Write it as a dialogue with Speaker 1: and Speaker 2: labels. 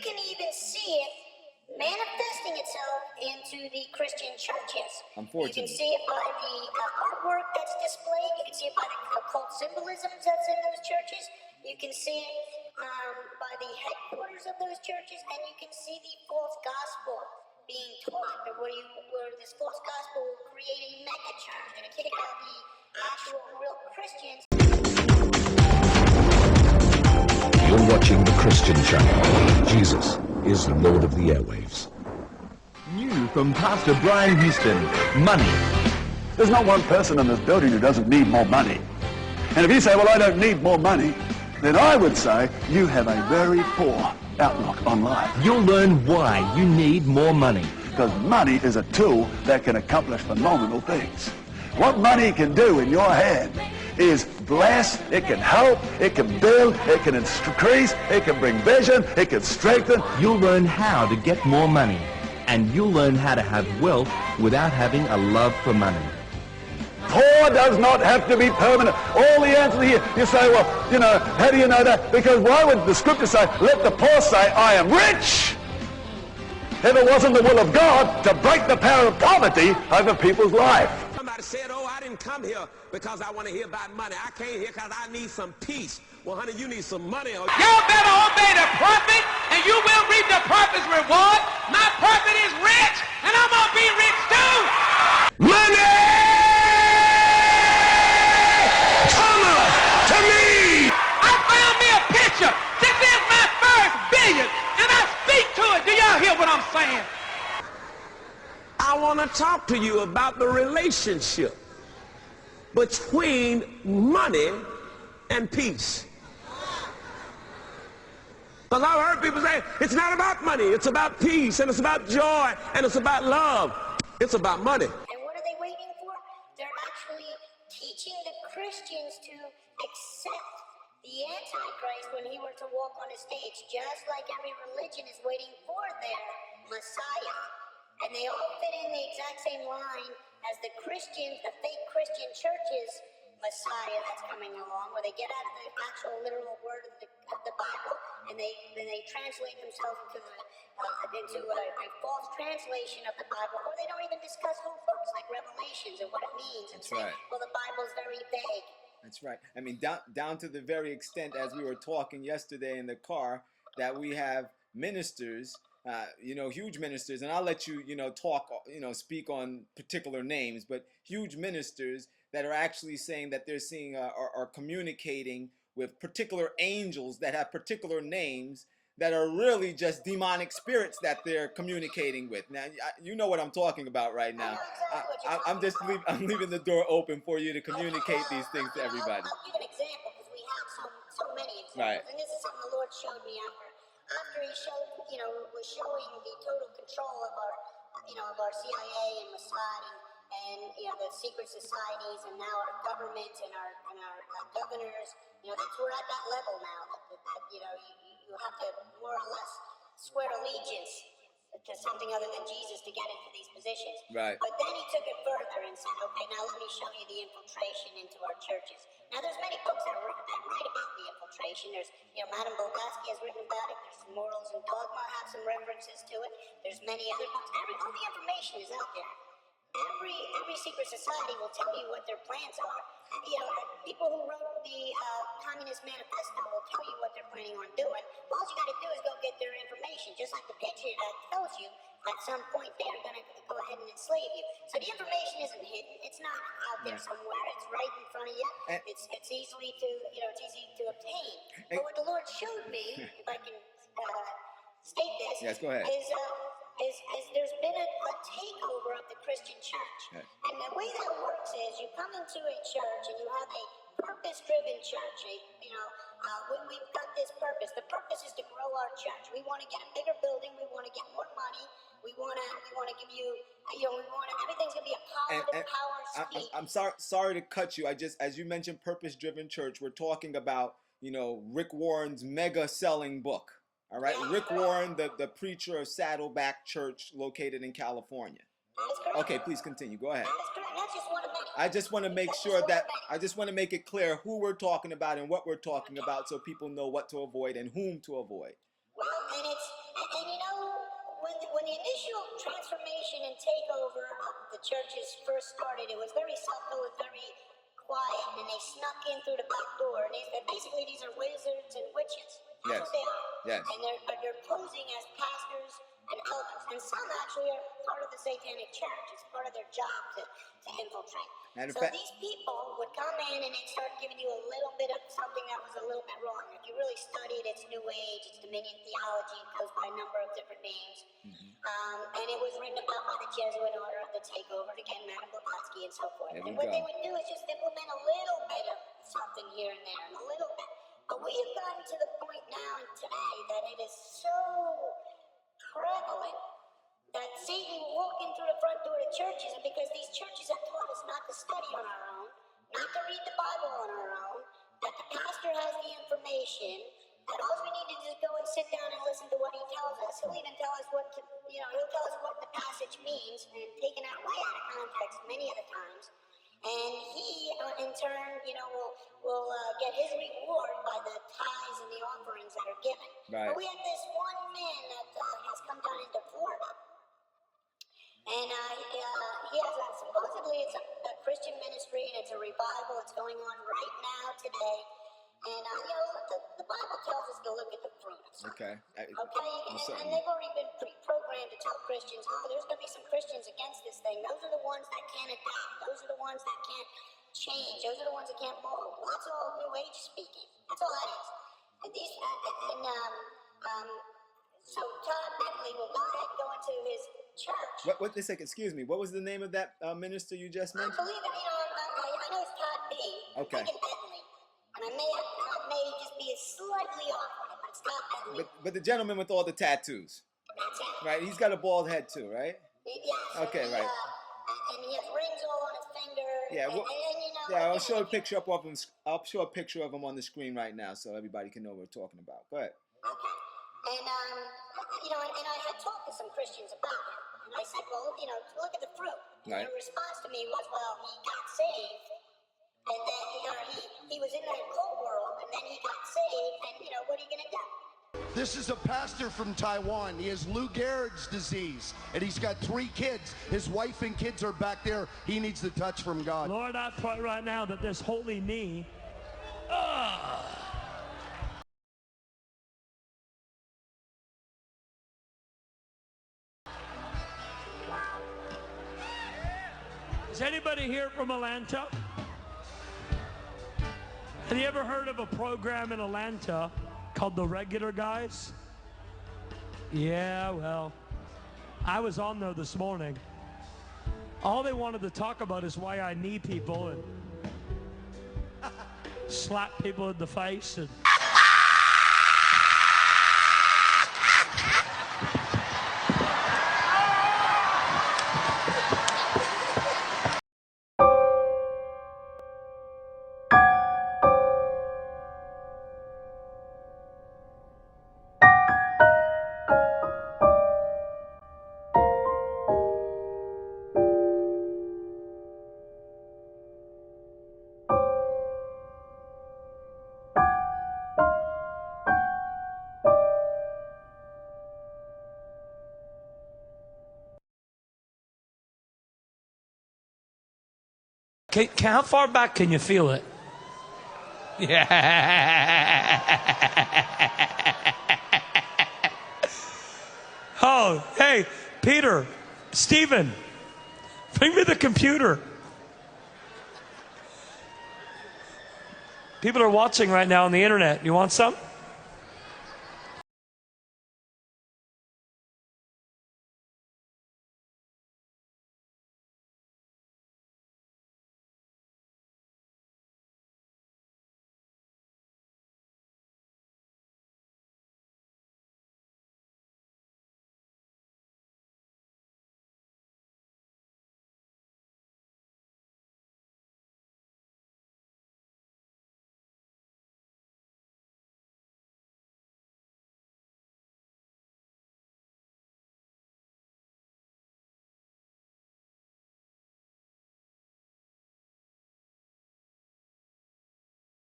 Speaker 1: can even see it manifesting itself into the Christian churches.
Speaker 2: Unfortunately.
Speaker 1: You can see it by the artwork that's displayed. You can see it by the occult symbolisms that's in those churches. You can see it by the headquarters of those churches, and you can see the false gospel being taught, where this false gospel will create a mega church and kick out the actual real Christians.
Speaker 3: You're watching the Christian Channel. Jesus is Lord of the airwaves.
Speaker 4: New from Pastor Brian Houston, money.
Speaker 5: There's not one person in this building who doesn't need more money. And if you say, well, I don't need more money, then I would say you have a very poor outlook on life.
Speaker 4: You'll learn why you need more money.
Speaker 5: Because money is a tool that can accomplish phenomenal things. What money can do in your hand is bless, it can help, it can build, it can increase, it can bring vision, it can strengthen.
Speaker 4: You'll learn how to get more money, and you'll learn how to have wealth without having a love for money.
Speaker 5: Poor does not have to be permanent. All the answers here, you say, well, how do you know that? Because why would the scripture say, let the poor say, I am rich? If it wasn't the will of God to break the power of poverty over people's life.
Speaker 6: Somebody said, oh, I didn't come here because I want to hear about money. I came here because I need some peace. Well, honey, you need some money.
Speaker 7: Y'all better obey the prophet, and you will reap the prophet's reward. My prophet is rich, and I'm going to be rich too.
Speaker 6: Money! Come on to me!
Speaker 7: I found me a picture. This is my first billion, and I speak to it. Do y'all hear what I'm saying?
Speaker 6: I want to talk to you about the relationship between money and peace. Because I've heard people say, it's not about money, it's about peace, and it's about joy, and it's about love. It's about money.
Speaker 1: And what are they waiting for? They're actually teaching the Christians to accept the Antichrist when he were to walk on the stage, just like every religion is waiting for their Messiah. And they all fit in the exact same line as the Christians, the fake Christian churches' Messiah that's coming along, where they get out of the actual literal word of the Bible, and they translate themselves into a false translation of the Bible, or they don't even discuss whole books like Revelations and what it means, and say, well, the Bible's very vague.
Speaker 2: That's right. I mean, down to the very extent, as we were talking yesterday in the car, that we have ministers, huge ministers, and I'll let you, speak on particular names, but huge ministers that are actually saying that they're seeing are communicating with particular angels that have particular names that are really just demonic spirits that they're communicating with. Now, you know what I'm talking about right now. I'm leaving the door open for you to communicate these things to everybody.
Speaker 1: I'll give an example, because we have so many examples,
Speaker 2: right.
Speaker 1: And this is something the Lord showed me after he was showing the total control of our CIA and Mossad and the secret societies, and now our government and our governors. That's we're at that level now. You have to more or less swear allegiance to something other than Jesus to get into these positions.
Speaker 2: Right.
Speaker 1: But then he took it further and said, okay, now let me show you the infiltration into our churches. Now, there's many books that write about the infiltration. There's, Madame Blavatsky has written about it. There's Morals and Dogma have some references to it. There's many other books. All the information is out there. Every secret society will tell you what their plans are. People who wrote the Communist Manifesto will tell you what they're planning on doing. All you got to do is go get their information, just like the Patriot Act tells you. At some point, they're going to go ahead and enslave you. So the information isn't hidden. It's not out there somewhere. It's right in front of you. It's easy to obtain. But what the Lord showed me, if I can state this,
Speaker 2: yes, go ahead.
Speaker 1: is there's been a takeover of the Christian church.
Speaker 2: Right.
Speaker 1: And the way that works is you come into a church and you have a purpose-driven church. We've got this purpose. The purpose is to grow our church. We want to get a bigger building. We want to get more money. We want to give you, everything's going to be a positive power speak.
Speaker 2: I'm sorry to cut you. As you mentioned, purpose-driven church, we're talking about, Rick Warren's mega selling book. All right, Rick Warren, the preacher of Saddleback Church, located in California. Okay, please continue. Go ahead. I just want to make sure that I just want to make it clear who we're talking about and what we're talking about, so people know what to avoid and whom to avoid.
Speaker 1: Well, and when the initial transformation and takeover of the churches first started, it was very subtle and very quiet, and they snuck in through the back door. And basically, these are wizards and witches. That's what they are.
Speaker 2: Yes.
Speaker 1: And they're posing as pastors and elders, and some actually are part of the Satanic Church. It's part of their job to infiltrate.
Speaker 2: And
Speaker 1: so these people would come in and they'd start giving you a little bit of something that was a little bit wrong. If you really studied, it's New Age, it's Dominion theology, it goes by a number of different names. And it was written about by the Jesuit order of the takeover, again, Madame Blavatsky and so forth. And what they would do is just implement a little bit of something here and there, and a little bit. But we have gotten to the point now and today that it is so prevalent that Satan will walk in through the front door of churches, and because these churches have taught us not to study on our own, not to read the Bible on our own, that the pastor has the information, that all we need to do is go and sit down and listen to what he tells us. He'll even tell us what to, he'll tell us what the passage means, and taken out way out of context many of the times. And he, in turn, will get his reward by the tithes and the offerings that are given.
Speaker 2: Right.
Speaker 1: But we have this one man that has come down into Florida. And he has supposedly it's a Christian ministry, and it's a revival. It's going on right now today. And the Bible tells us to look at the fruits.
Speaker 2: Okay.
Speaker 1: And they've already been pre-programmed to tell Christians, there's going to be some Christians against this thing. Those are the ones that can't adapt. Those are the ones that can't change. Those are the ones that can't mold. Well, that's all New Age speaking. That's all that is. So Todd Bentley will go ahead and go into his church.
Speaker 2: What a second, excuse me. What was the name of that minister you just mentioned?
Speaker 1: I believe it, I know it's Todd B.
Speaker 2: Okay.
Speaker 1: I'm thinking Bentley. And I may just be slightly off on it, but it's Todd Bentley.
Speaker 2: But the gentleman with all the tattoos.
Speaker 1: That's it.
Speaker 2: Right, he's got a bald head too, right?
Speaker 1: Yes.
Speaker 2: Okay,
Speaker 1: and
Speaker 2: right.
Speaker 1: And he has rings all on his finger.
Speaker 2: Yeah, I'll show a picture of him. I'll show a picture of him on the screen right now, so everybody can know what we're talking about. Go ahead.
Speaker 1: Okay. And and I had talked to some Christians about him, and I said, well, look at the fruit. And
Speaker 2: Right.
Speaker 1: their response to me was, well, he got saved, and then he was in that cult world, and then he got saved, and what are you gonna do?
Speaker 8: This is a pastor from Taiwan. He has Lou Gehrig's disease, and he's got 3 kids. His wife and kids are back there. He needs the touch from God.
Speaker 9: Lord, I pray right now that this holy knee, Is anybody here from Atlanta? Have you ever heard of a program in Atlanta called The Regular Guys? Yeah, well, I was on there this morning. All they wanted to talk about is why I knee people and slap people in the face and how far back can you feel it? Yeah. Oh, hey, Peter, Stephen, bring me the computer. People are watching right now on the internet. You want some?